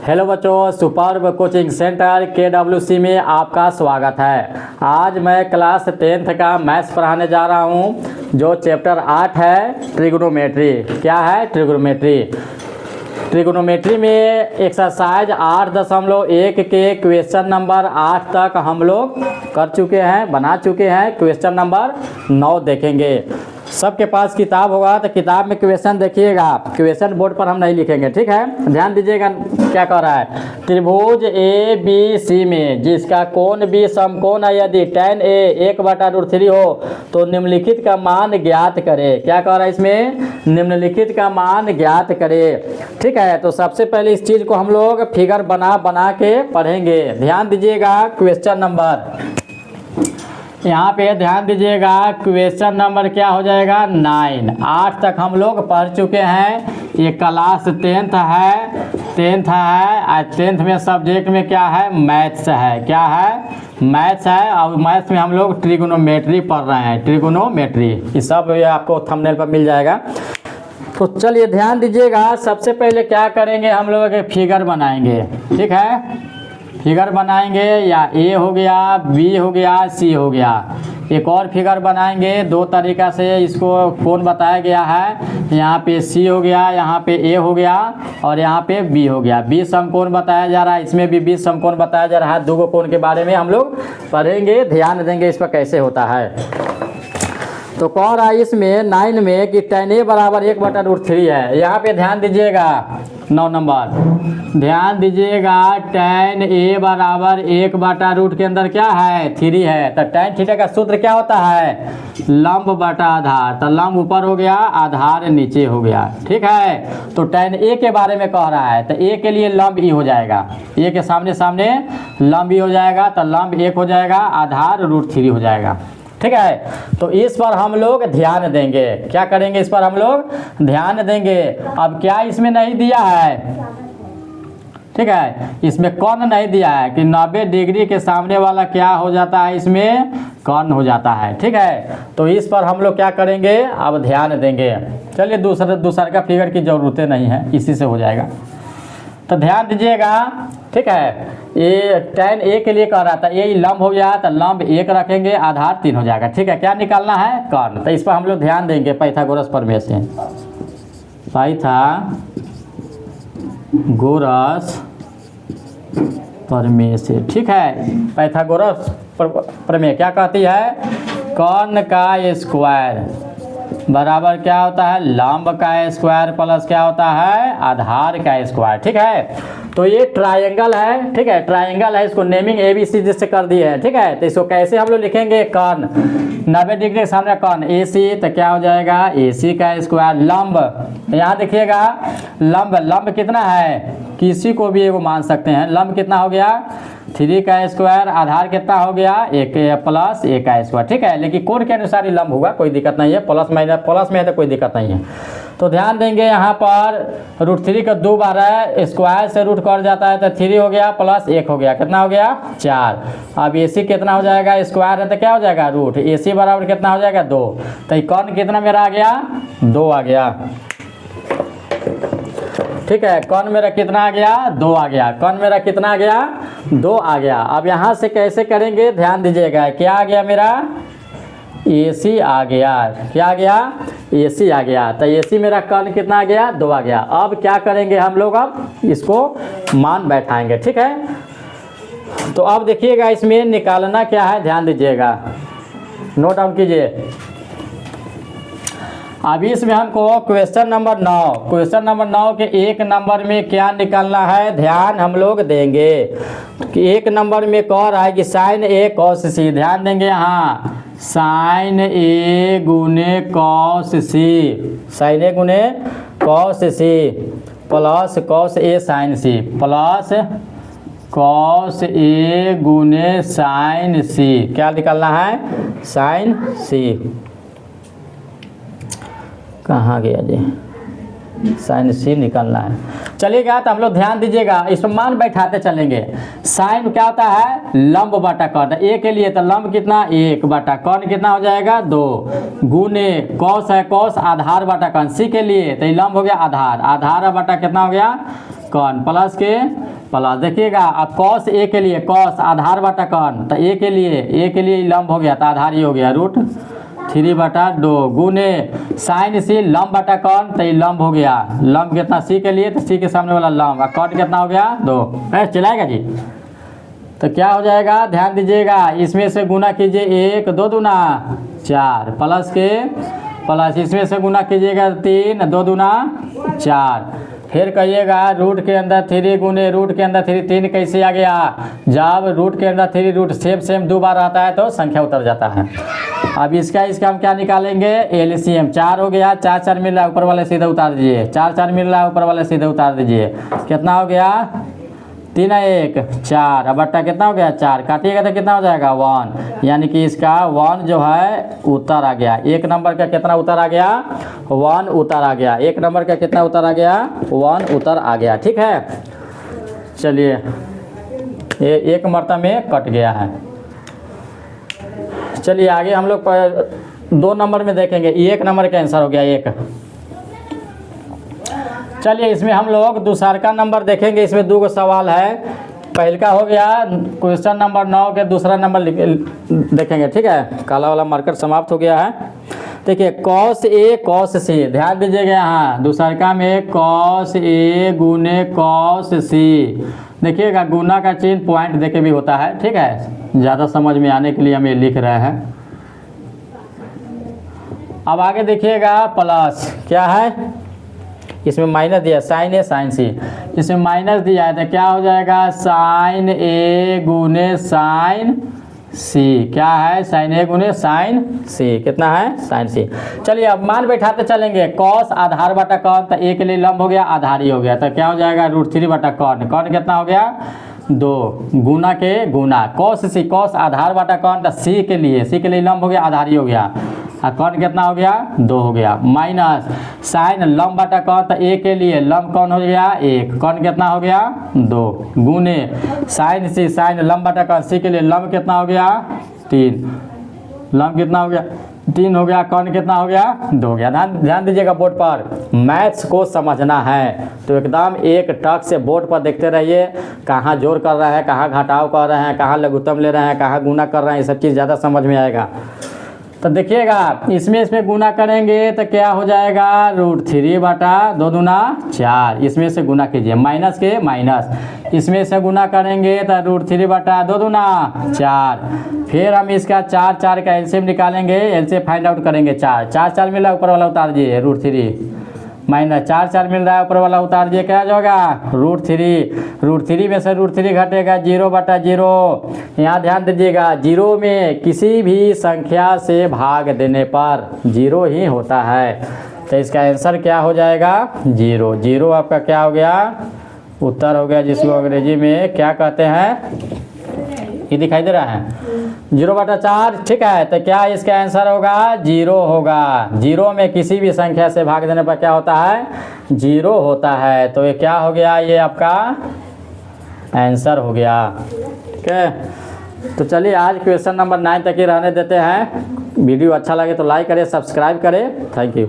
Hello बच्चों, superb coaching centre KWC में आपका स्वागत है। आज मैं क्लास 10th का मैथ्स पढ़ाने जा रहा हूं, जो चैप्टर 8 है ट्रिग्नोमेट्री। क्या है? ट्रिग्नोमेट्री। ट्रिग्नोमेट्री में एक्सरसाइज 8.1 के क्वेश्चन नंबर 8 तक हम लोग कर चुके हैं, बना चुके हैं। क्वेश्चन नंबर 9 देखेंगे। सबके पास किताब होगा तो किताब में क्वेश्चन देखिएगा, क्वेश्चन बोर्ड पर हम नहीं लिखेंगे, ठीक है। ध्यान दीजिएगा क्या कह रहा है। त्रिभुज ABC में जिसका कोण भी समकोण है, यदि tan A 1/√3 हो तो निम्नलिखित का मान ज्ञात करे। क्या कह रहा है इसमें? निम्नलिखित का मान ज्ञात करे, ठीक है। तो सबसे पहले इस चीज़ को हम लोग फिगर बना के पढ़ेंगे। ध्यान दीजिएगा क्वेश्चन नंबर, यहाँ पे ध्यान दीजिएगा क्वेश्चन नंबर क्या हो जाएगा? 9। 8 तक हम लोग पढ़ चुके हैं। ये क्लास 10th है। 10th में सब्जेक्ट में क्या है? मैथ्स है। क्या है? मैथ्स है। और मैथ्स में हम लोग ट्रिग्नोमेट्री पढ़ रहे हैं। ट्रिग्नोमेट्री ये सब आपको थंबनेल पर मिल जाएगा। तो चलिए ध्यान दीजिएगा। सबसे पहले क्या करेंगे, हम लोग एक फिगर बनाएंगे, ठीक है। फिगर बनाएंगे, या A हो गया, B हो गया, C हो गया। एक और फिगर बनाएंगे। दो तरीका से इसको कोण बताया गया है। यहाँ पे C हो गया, यहाँ पे A हो गया और यहाँ पे B हो गया। B समकोण बताया जा रहा है, इसमें भी B समकोण बताया जा रहा है। दो कोण के बारे में हम लोग पढ़ेंगे, ध्यान देंगे इस पर कैसे होता है। तो कह रहा है इसमें 9 में कि tan A बराबर 1/√3 है। यहाँ पे ध्यान दीजिएगा 9 नंबर, ध्यान दीजिएगा tan A बराबर 1/√3 के अंदर क्या है? 3 है। तो tan थीटा का सूत्र क्या होता है? लंब बटा आधार। तो लंब ऊपर हो गया, आधार नीचे हो गया, ठीक है। तो tan A के बारे में कह रहा है, तो A के लिए लंब E हो जाएगा। A के सामने सामने लंब E हो जाएगा, तो लंब 1 हो जाएगा, आधार √3 हो जाएगा, ठीक है। तो इस पर हम लोग ध्यान देंगे। क्या करेंगे? इस पर हम लोग ध्यान देंगे। अब क्या इसमें नहीं दिया है, ठीक है, इसमें कर्ण नहीं दिया है कि 90 डिग्री के सामने वाला क्या हो जाता है? इसमें कर्ण हो जाता है, ठीक है। तो इस पर हम लोग क्या करेंगे? अब ध्यान देंगे। चलिए दूसरा का फिगर की ज़रूरत नहीं है, इसी से हो जाएगा। तो ध्यान दीजिएगा, ठीक है। ये tan A के लिए कह रहा था, ये लंब हो गया तो लंब 1 रखेंगे, आधार 3 हो जाएगा, ठीक है। क्या निकालना है? कर्ण। तो इस पर हम लोग ध्यान देंगे पाइथागोरस प्रमेय से। पाइथागोरस प्रमेय से, ठीक है। पाइथागोरस प्रमेय क्या कहती है? कर्ण का स्क्वायर बराबर क्या होता है? लंब का स्क्वायर प्लस क्या होता है? आधार का स्क्वायर, ठीक है। तो ये ट्रायंगल है, ठीक है, ट्रायंगल है। इसको नेमिंग ABC जिससे कर दी है, ठीक है। तो इसको कैसे हम लोग लिखेंगे? कर्ण 90 डिग्री के सामने कर्ण AC, तो क्या हो जाएगा? AC का स्क्वायर। लंब, यहाँ देखिएगा लंब कितना है? किसी को भी एगो मान सकते हैं। लंब कितना हो गया? 3 का स्क्वायर। आधार कितना हो गया? 1 प्लस A का स्क्वायर, ठीक है। लेकिन कोण के अनुसार ही लंब होगा, कोई दिक्कत नहीं है। प्लस में है तो कोई दिक्कत नहीं है। तो ध्यान देंगे यहाँ पर √3 का 2 बार है, स्क्वायर से रूट कट जाता है, तो 3 हो गया प्लस 1 हो गया, कितना हो गया? 4। अब AC कितना हो जाएगा? स्क्वायर है तो क्या हो जाएगा? रूट। AC बराबर कितना हो जाएगा? 2। तो कर्ण कितना मेरा आ गया? 2 आ गया, ठीक है। कर्ण मेरा कितना आ गया? 2 आ गया। कर्ण मेरा कितना आ गया? 2 आ गया। अब यहाँ से कैसे करेंगे? ध्यान दीजिएगा। क्या आ गया मेरा? AC आ गया। क्या आ गया? AC आ गया। तो AC मेरा कर्ण कितना आ गया? 2 आ गया। अब क्या करेंगे हम लोग? अब इसको मान बैठाएंगे, ठीक है। तो अब देखिएगा इसमें निकालना क्या है, ध्यान दीजिएगा, नोट डाउन कीजिए। अभी इसमें हमको क्वेश्चन नंबर 9 के 1 नंबर में क्या निकालना है, ध्यान हम लोग देंगे। कि 1 नंबर में कह रहा है कि sin A cos C। ध्यान देंगे यहाँ sin A गुने cos C, sin A गुने cos C plus cos A sin C plus cos A गुने sin C। क्या निकालना है? sin C। कहाँ गया जी? साइन C निकालना है। चलिएगा, तो हम लोग ध्यान दीजिएगा, इसमें मान बैठाते चलेंगे। साइन क्या होता है? लंब बटा कर्ण। A के लिए तो लंब कितना? 1 बटा कर्ण कितना हो जाएगा? 2 गुने कॉस है कॉस आधार बटा कर्ण। C के लिए तो लंब हो गया आधार, आधार बटा कितना हो गया? कर्ण प्लस के प्लस देखिएगा अब कॉस ए के लिए कॉस आधार बटा कौन, तो ए के लिए लंब हो गया तो आधार ही हो गया √3/2 गुने साइन सी लंब बटा कौन, तो ये लंब हो गया, लंब कितना सी के लिए तो सी के सामने वाला लंब, और कॉट कितना हो गया 2। चलाएगा जी, तो क्या हो जाएगा ध्यान दीजिएगा, इसमें से गुना कीजिए 1 2 दूना 4 प्लस इसमें से गुना कीजिएगा 3 2 दूना 4, फिर कहिएगा रूट के अंदर 3 गुने रूट के अंदर 3 3 कैसे आ गया, जब रूट के अंदर 3 रूट सेम 2 बार आता है तो संख्या उतर जाता है। अब इसका हम क्या निकालेंगे एलसीएम, 4 हो गया, 4 4 मिल रहा है ऊपर वाले सीधे उतार दीजिए, 4 4 मिल रहा है ऊपर वाले सीधे उतार दीजिए, कितना हो गया 3 1 4, अब बट्टा कितना हो गया 4, काटिएगा तो कितना हो जाएगा 1, यानी कि इसका 1 जो है उतर आ गया, 1 नंबर का कितना उतर आ गया 1 उतर आ गया, 1 नंबर का कितना उतर आ गया 1 उतर आ गया। ठीक है, चलिए ये 1 मरतबा में कट गया है। चलिए आगे हम लोग 2 नंबर में देखेंगे, 1 नंबर का आंसर हो गया 1। चलिए इसमें हम लोग दूसरा का नंबर देखेंगे, इसमें 2 सवाल है, पहले का हो गया क्वेश्चन नंबर 9 के दूसरा नंबर देखेंगे। ठीक है, काला वाला मार्कर समाप्त हो गया है। देखिए कॉस ए कॉस सी, ध्यान दीजिएगा यहाँ दूसरा में कॉस ए गुने कॉस सी, देखिएगा गुना का चिन्ह पॉइंट देके भी होता है। ठीक है, ज़्यादा समझ में आने के लिए हम ये लिख रहे हैं। अब आगे देखिएगा प्लस क्या है, इसमें माइनस दिया साइन ए साइन सी, इसमें माइनस दिया है तो क्या हो जाएगा साइन ए गुने साइन सी, क्या है साइन ए गुने साइन सी, कितना है साइन सी। चलिए अब मान बैठाते चलेंगे, कॉस आधार बटा कौन, तो ए के लिए लंब हो गया आधार ही हो गया, तो क्या हो जाएगा √3 कौन, कौन कितना हो गया 2 गुना के गुना कॉस सी, कॉस आधार बटा कौन, तो सी के लिए लंब हो गया आधार ही हो गया, और कौन कितना हो गया 2 हो गया, माइनस साइन लंब बटा कौन, तो ए के लिए लंब कौन हो गया 1, कौन कितना हो गया 2 गुने साइन सी, साइन लंब बटा कौन, सी के लिए लंब कितना हो गया 3, लंब कितना हो गया 3 हो गया, कौन कितना हो गया 2 हो गया। ध्यान दीजिएगा बोर्ड पर, मैथ्स को समझना है तो एकदम एक टक से बोर्ड पर देखते रहिए, कहाँ जोड़ कर रहे हैं, कहाँ घटाव कर रहे हैं, कहाँ लघुत्तम ले रहे हैं, कहाँ गुना कर रहे हैं, ये सब चीज़ ज़्यादा समझ में आएगा। तो देखिएगा इसमें गुना करेंगे तो क्या हो जाएगा √3/2 दूना 4, इसमें से गुना कीजिए माइनस के माइनस, इसमें से गुना करेंगे तो √3/2 दूना 4, फिर हम इसका 4 4 का एलसीएम निकालेंगे, एलसीएम फाइंड आउट करेंगे, 4 4 4 मिला ऊपर वाला उतार दीजिए √3 माइनस 4 4 मिल रहा है ऊपर वाला उतार दिए, क्या होगा √3 में से √3 घटेगा 0/0। यहाँ ध्यान दीजिएगा 0 में किसी भी संख्या से भाग देने पर 0 ही होता है, तो इसका आंसर क्या हो जाएगा 0। 0 आपका क्या हो गया उत्तर हो गया, जिसको अंग्रेजी में क्या कहते हैं, ये दिखाई दे रहा है 0/4। ठीक है, तो क्या इसका आंसर होगा 0 होगा। 0 में किसी भी संख्या से भाग देने पर क्या होता है 0 होता है, तो ये क्या हो गया, ये आपका आंसर हो गया। ठीक है, तो चलिए आज क्वेश्चन नंबर 9 तक ही रहने देते हैं। वीडियो अच्छा लगे तो लाइक करें, सब्सक्राइब करें। Thank you.